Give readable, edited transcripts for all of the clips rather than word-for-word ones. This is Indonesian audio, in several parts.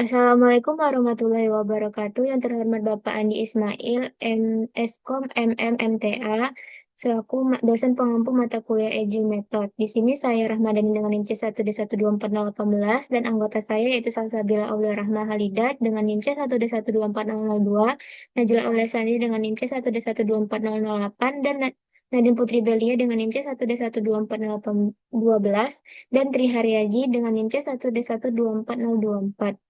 Assalamualaikum warahmatullahi wabarakatuh. Yang terhormat Bapak Andi Ismail, Eskom MTA, selaku dosen pengampu mata kuliah Edu Method. Di sini saya Rahmadani dengan NIM C1D12418 dan anggota saya yaitu Salsabila Aulia Rahma Halidat dengan NIM C1D12402, Najla Aulia Sandi dengan NIM C1D12408, dan Nadine Putri Belia dengan NIM C1D1240812 dan Tri Haryaji dengan NIM C1D1240224.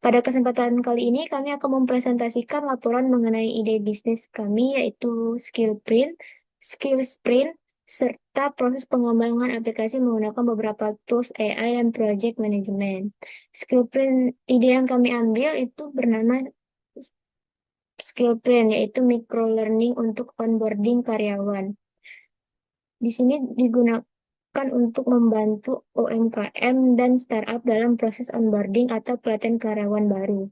Pada kesempatan kali ini, kami akan mempresentasikan laporan mengenai ide bisnis kami, yaitu skill sprint, serta proses pengembangan aplikasi menggunakan beberapa tools AI dan project management. Skill print, ide yang kami ambil itu bernama skill print, yaitu micro learning untuk onboarding karyawan. Di sini digunakan untuk membantu UMKM dan startup dalam proses onboarding atau pelatihan karyawan baru.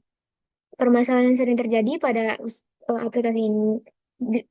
Permasalahan yang sering terjadi pada aplikasi ini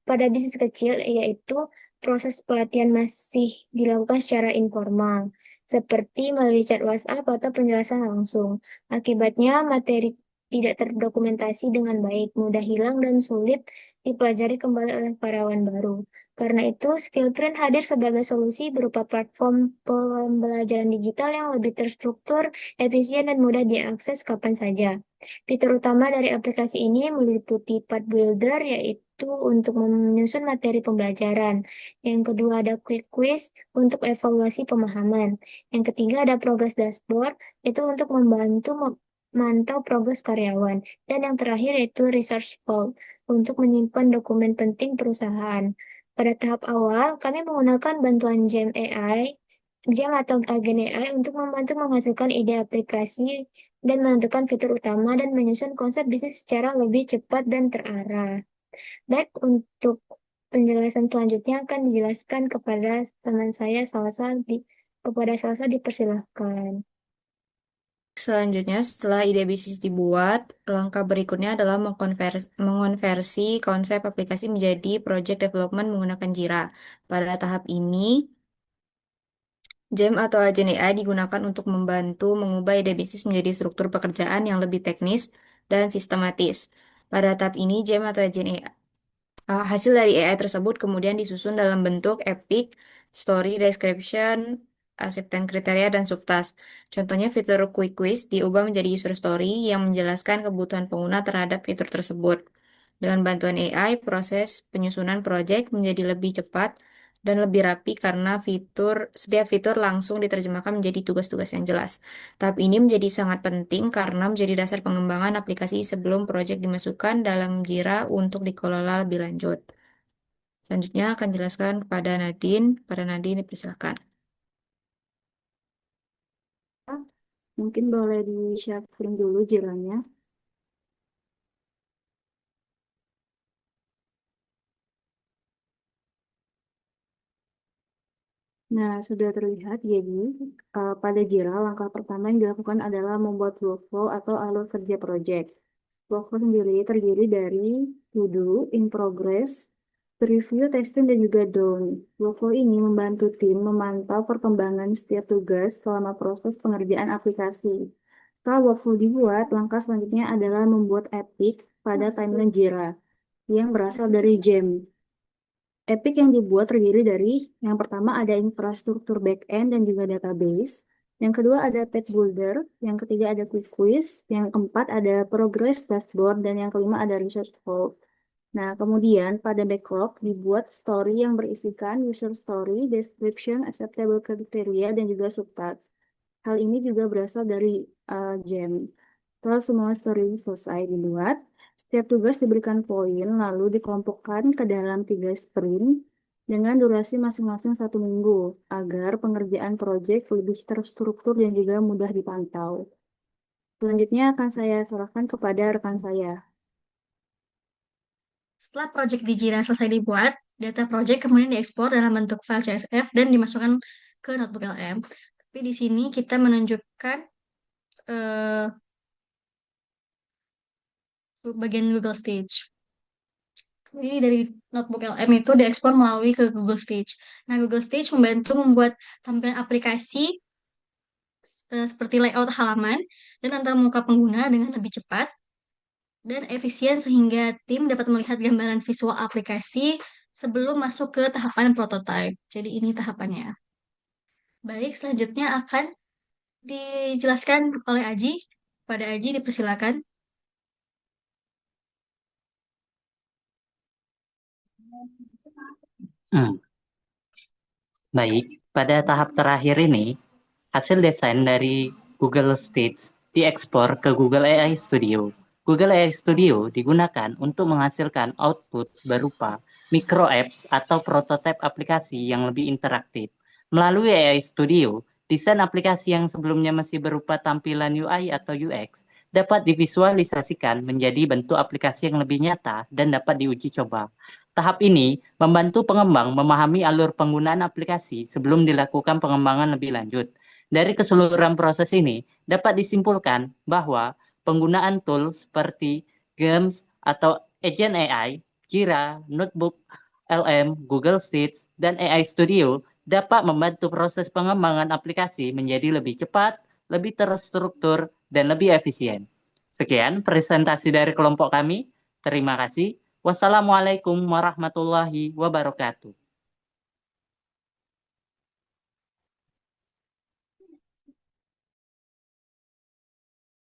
pada bisnis kecil yaitu proses pelatihan masih dilakukan secara informal, seperti melalui chat WhatsApp atau penjelasan langsung. Akibatnya materi tidak terdokumentasi dengan baik, mudah hilang dan sulit dipelajari kembali oleh karyawan baru. Karena itu, Skillprint hadir sebagai solusi berupa platform pembelajaran digital yang lebih terstruktur, efisien, dan mudah diakses kapan saja. Fitur utama dari aplikasi ini meliputi Path Builder, yaitu untuk menyusun materi pembelajaran. Yang kedua ada Quick Quiz untuk evaluasi pemahaman. Yang ketiga ada Progress Dashboard, itu untuk membantu memantau progres karyawan. Dan yang terakhir yaitu Research Vault, untuk menyimpan dokumen penting perusahaan. Pada tahap awal, kami menggunakan bantuan Gem atau agen AI untuk membantu menghasilkan ide aplikasi dan menentukan fitur utama dan menyusun konsep bisnis secara lebih cepat dan terarah. Baik, untuk penjelasan selanjutnya akan dijelaskan kepada teman saya kepada Salsa dipersilahkan. Selanjutnya, setelah ide bisnis dibuat, langkah berikutnya adalah mengonversi konsep aplikasi menjadi project development menggunakan Jira. Pada tahap ini, Gem atau agen AI digunakan untuk membantu mengubah ide bisnis menjadi struktur pekerjaan yang lebih teknis dan sistematis. Pada tahap ini, Gem atau agen AI, hasil dari AI tersebut kemudian disusun dalam bentuk epic, story description, acceptance kriteria, dan subtask. Contohnya fitur Quick Quiz diubah menjadi user story yang menjelaskan kebutuhan pengguna terhadap fitur tersebut. Dengan bantuan AI, proses penyusunan project menjadi lebih cepat dan lebih rapi karena setiap fitur langsung diterjemahkan menjadi tugas-tugas yang jelas. Tahap ini menjadi sangat penting karena menjadi dasar pengembangan aplikasi sebelum project dimasukkan dalam Jira untuk dikelola lebih lanjut. Selanjutnya akan jelaskan kepada Nadine. Pada Nadine, persilakan. Mungkin boleh di-share screen dulu jiranya. Nah, sudah terlihat, jadi pada Jira, langkah pertama yang dilakukan adalah membuat workflow atau alur kerja project. Workflow sendiri terdiri dari to do, in progress, preview, testing, dan juga done. Workflow ini membantu tim memantau perkembangan setiap tugas selama proses pengerjaan aplikasi. Setelah workflow dibuat, langkah selanjutnya adalah membuat epic pada timeline Jira yang berasal dari Gem. Epic yang dibuat terdiri dari yang pertama ada infrastruktur backend dan juga database. Yang kedua ada Path Builder, yang ketiga ada Quick Quiz, yang keempat ada Progress Dashboard, dan yang kelima ada Research Vault. Nah, kemudian pada backlog dibuat story yang berisikan user story, description, acceptable criteria, dan juga subtask. Hal ini juga berasal dari Gem. Setelah semua story selesai dibuat, setiap tugas diberikan poin, lalu dikelompokkan ke dalam 3 sprint dengan durasi masing-masing 1 minggu, agar pengerjaan proyek lebih terstruktur dan juga mudah dipantau. Selanjutnya akan saya serahkan kepada rekan saya. Setelah proyek di Jira selesai dibuat, data proyek kemudian diekspor dalam bentuk file CSV dan dimasukkan ke notebook LM. Tapi di sini kita menunjukkan eh, bagian Google Stage. Ini dari notebook LM itu diekspor melalui ke Google Stage. Nah, Google Stage membantu membuat tampilan aplikasi seperti layout halaman dan antar muka pengguna dengan lebih cepat dan efisien sehingga tim dapat melihat gambaran visual aplikasi sebelum masuk ke tahapan prototype. Jadi ini tahapannya. Baik, selanjutnya akan dijelaskan oleh Aji. Pada Aji dipersilakan. Hmm, Baik, pada tahap terakhir ini, hasil desain dari Google Sheets diekspor ke Google AI Studio. Google AI Studio digunakan untuk menghasilkan output berupa micro apps atau prototipe aplikasi yang lebih interaktif. Melalui AI Studio, desain aplikasi yang sebelumnya masih berupa tampilan UI atau UX dapat divisualisasikan menjadi bentuk aplikasi yang lebih nyata dan dapat diuji coba. Tahap ini membantu pengembang memahami alur penggunaan aplikasi sebelum dilakukan pengembangan lebih lanjut. Dari keseluruhan proses ini, dapat disimpulkan bahwa penggunaan tools seperti GEMS atau Agent AI, Jira, Notebook, LM, Google Sheets, dan AI Studio dapat membantu proses pengembangan aplikasi menjadi lebih cepat, lebih terstruktur, dan lebih efisien. Sekian presentasi dari kelompok kami. Terima kasih. Wassalamualaikum warahmatullahi wabarakatuh.